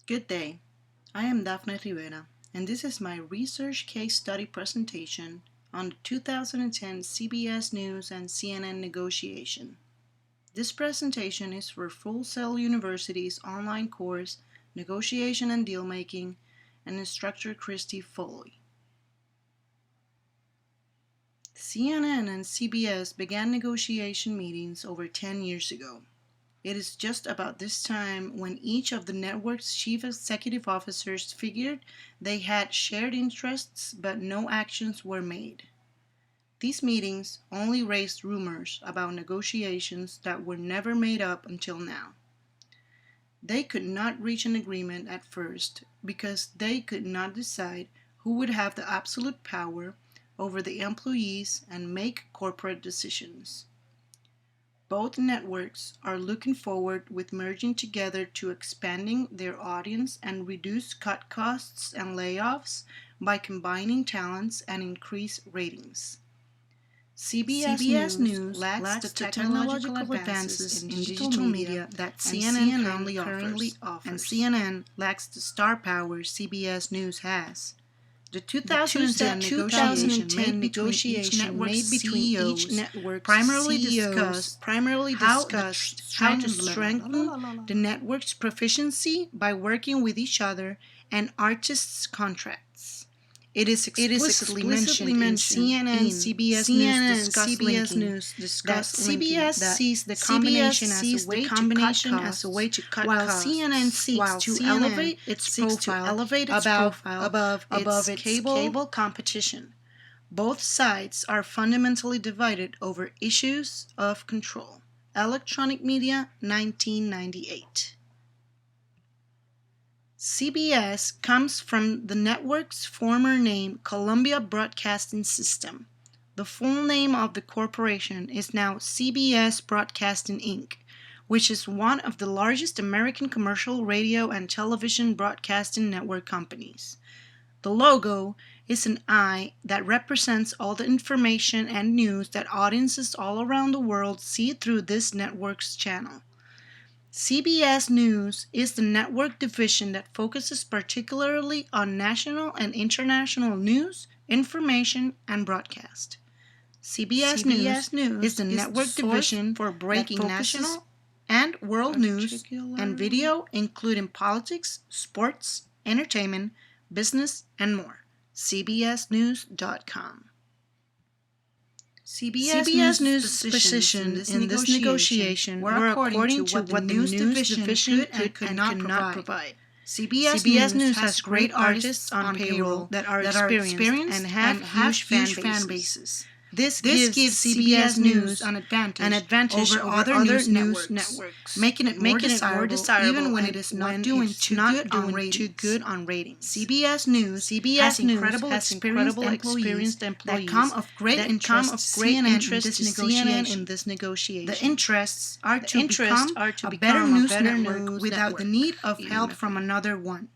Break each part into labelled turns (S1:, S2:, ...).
S1: Good day. I am Daphne Rivera, and this is my research case study presentation on the 2010 CBS News and CNN negotiation. This presentation is for Full Sail University's online course, Negotiation and Dealmaking, and instructor Christy Foley. CNN and CBS began negotiation meetings over 10 years ago. It is just about this time when each of the network's chief executive officers figured they had shared interests but no actions were made. These meetings only raised rumors about negotiations that were never made up until now. They could not reach an agreement at first because they could not decide who would have the absolute power over the employees and make corporate decisions. Both networks are looking forward with merging together to expanding their audience and reduce cut costs and layoffs by combining talents and increase ratings. CBS News lacks the technological advances in digital media that CNN currently offers, and CNN lacks the star power CBS News has. The 2010 negotiation made between each network primarily discussed how to strengthen the network's proficiency by working with each other and artists' contracts. It is explicitly mentioned in CNN CBS News discuss CBS sees the combination as a way to cut costs, while CNN seeks to elevate its profile above its cable competition. Both sides are fundamentally divided over issues of control. Electronic Media, 1998. CBS comes from the network's former name, Columbia Broadcasting System. The full name of the corporation is now CBS Broadcasting Inc., which is one of the largest American commercial radio and television broadcasting network companies. The logo is an eye that represents all the information and news that audiences all around the world see through this network's channel. CBS News is the network division that focuses particularly on national and international news, information, and broadcast. CBS News is the network division for breaking national and world news and video, including politics, sports, entertainment, business, and more. CBSNews.com. CBS News' position in this negotiation were according to what the news division could not provide. CBS News has great artists on payroll that are experienced and have huge fan bases. This gives CBS News an advantage over other news networks, making it more desirable even when it is not doing too good on ratings. CBS News has incredible experienced employees that come of great interest CNN in this negotiation. The interests are to become a better news network without the need of help from another one.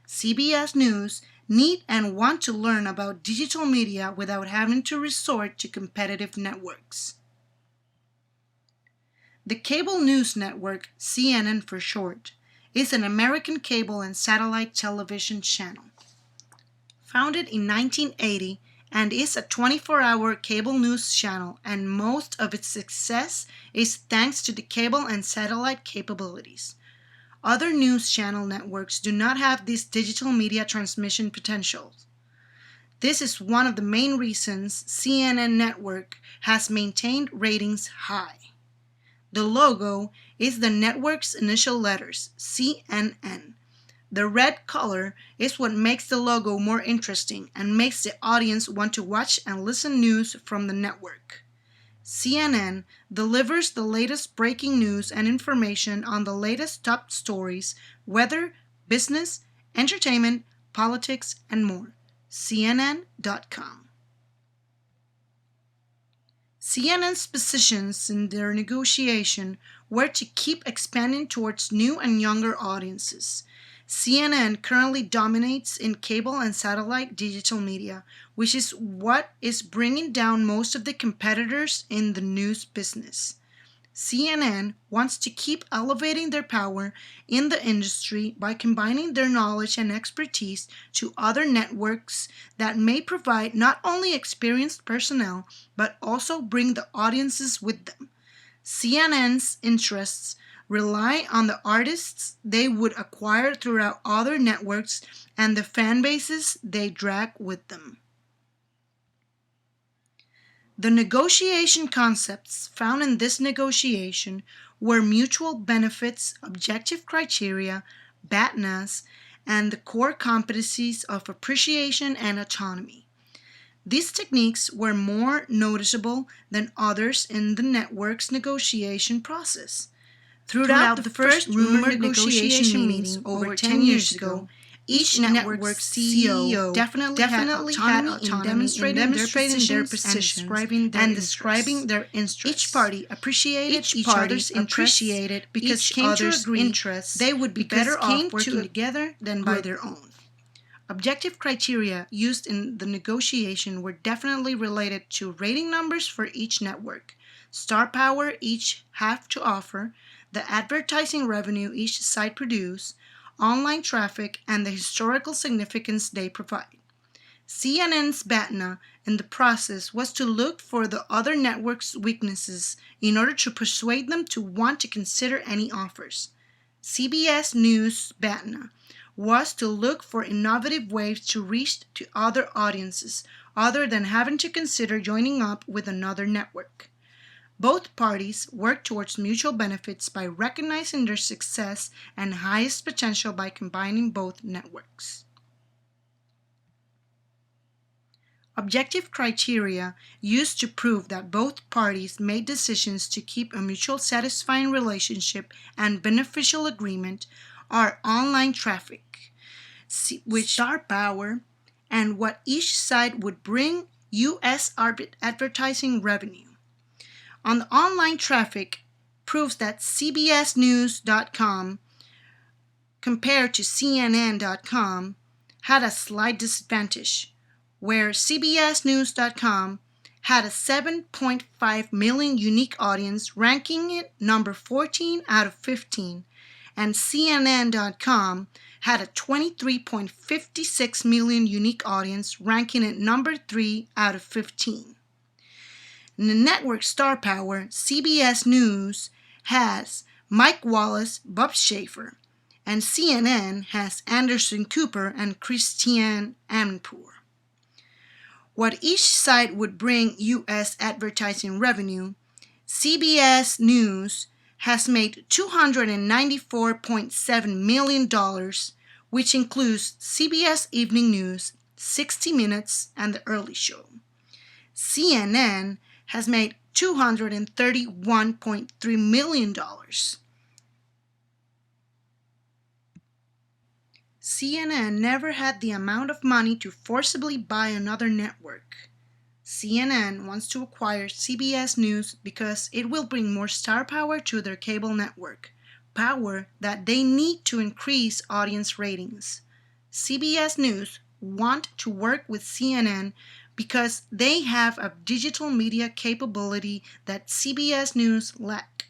S1: CBS News need and want to learn about digital media without having to resort to competitive networks. The cable news network, CNN for short, is an American cable and satellite television channel. Founded in 1980 and is a 24-hour cable news channel, and most of its success is thanks to the cable and satellite capabilities. Other news channel networks do not have this digital media transmission potential. This is one of the main reasons CNN network has maintained ratings high. The logo is the network's initial letters, CNN. The red color is what makes the logo more interesting and makes the audience want to watch and listen news from the network. CNN delivers the latest breaking news and information on the latest top stories, weather, business, entertainment, politics, and more. CNN.com. CNN's positions in their negotiation were to keep expanding towards new and younger audiences. CNN currently dominates in cable and satellite digital media, which is what is bringing down most of the competitors in the news business. CNN wants to keep elevating their power in the industry by combining their knowledge and expertise to other networks that may provide not only experienced personnel but also bring the audiences with them. CNN's interests rely on the artists they would acquire throughout other networks and the fan bases they drag with them. The negotiation concepts found in this negotiation were mutual benefits, objective criteria, BATNAs, and the core competencies of appreciation and autonomy. These techniques were more noticeable than others in the network's negotiation process. Throughout the first rumored negotiation meetings over 10 years ago, each network's CEO definitely had autonomy in demonstrating their positions and describing their interests. Each party appreciated each other's interests because came to agree they would be better off working together than by their own. Objective criteria used in the negotiation were definitely related to rating numbers for each network, star power each have to offer, the advertising revenue each site produce, online traffic, and the historical significance they provide. CNN's BATNA in the process was to look for the other networks' weaknesses in order to persuade them to want to consider any offers. CBS News BATNA was to look for innovative ways to reach to other audiences other than having to consider joining up with another network. Both parties worked towards mutual benefits by recognizing their success and highest potential by combining both networks. Objective criteria used to prove that both parties made decisions to keep a mutual satisfying relationship and beneficial agreement are online traffic, which star power, and what each side would bring U.S. advertising revenue. On the online traffic proves that CBSNews.com compared to CNN.com had a slight disadvantage, where CBSNews.com had a 7.5 million unique audience, ranking it number 14 out of 15, and CNN.com had a 23.56 million unique audience, ranking it number 3 out of 15. In the network star power, CBS News has Mike Wallace, Bob Schaefer, and CNN has Anderson Cooper and Christiane Amanpour. What each side would bring U.S. advertising revenue, CBS News has made $294.7 million, which includes CBS Evening News, 60 Minutes, and The Early Show. CNN has made $231.3 million. CNN never had the amount of money to forcibly buy another network. CNN wants to acquire CBS News because it will bring more star power to their cable network, power that they need to increase audience ratings. CBS News want to work with CNN because they have a digital media capability that CBS News lack.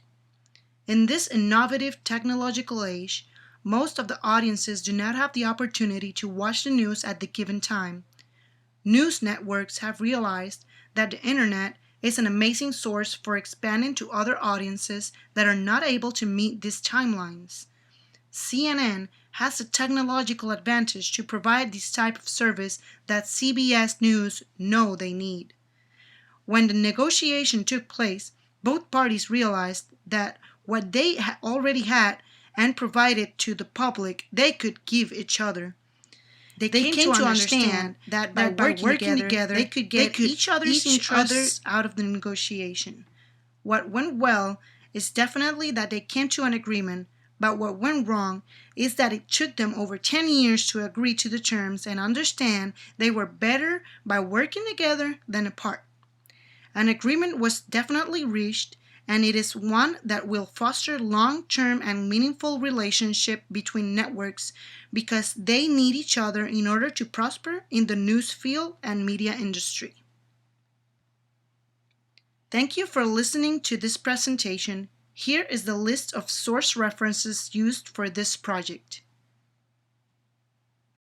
S1: In this innovative technological age, most of the audiences do not have the opportunity to watch the news at the given time. News networks have realized that the internet is an amazing source for expanding to other audiences that are not able to meet these timelines. CNN has a technological advantage to provide this type of service that CBS News know they need. When the negotiation took place, both parties realized that what they already had and provided to the public they could give each other. They came to understand that by working together they could get each other's interests out of the negotiation. What went well is definitely that they came to an agreement, but what went wrong is that it took them over 10 years to agree to the terms and understand they were better by working together than apart. An agreement was definitely reached, and it is one that will foster long-term and meaningful relationship between networks because they need each other in order to prosper in the news field and media industry. Thank you for listening to this presentation. Here is the list of source references used for this project.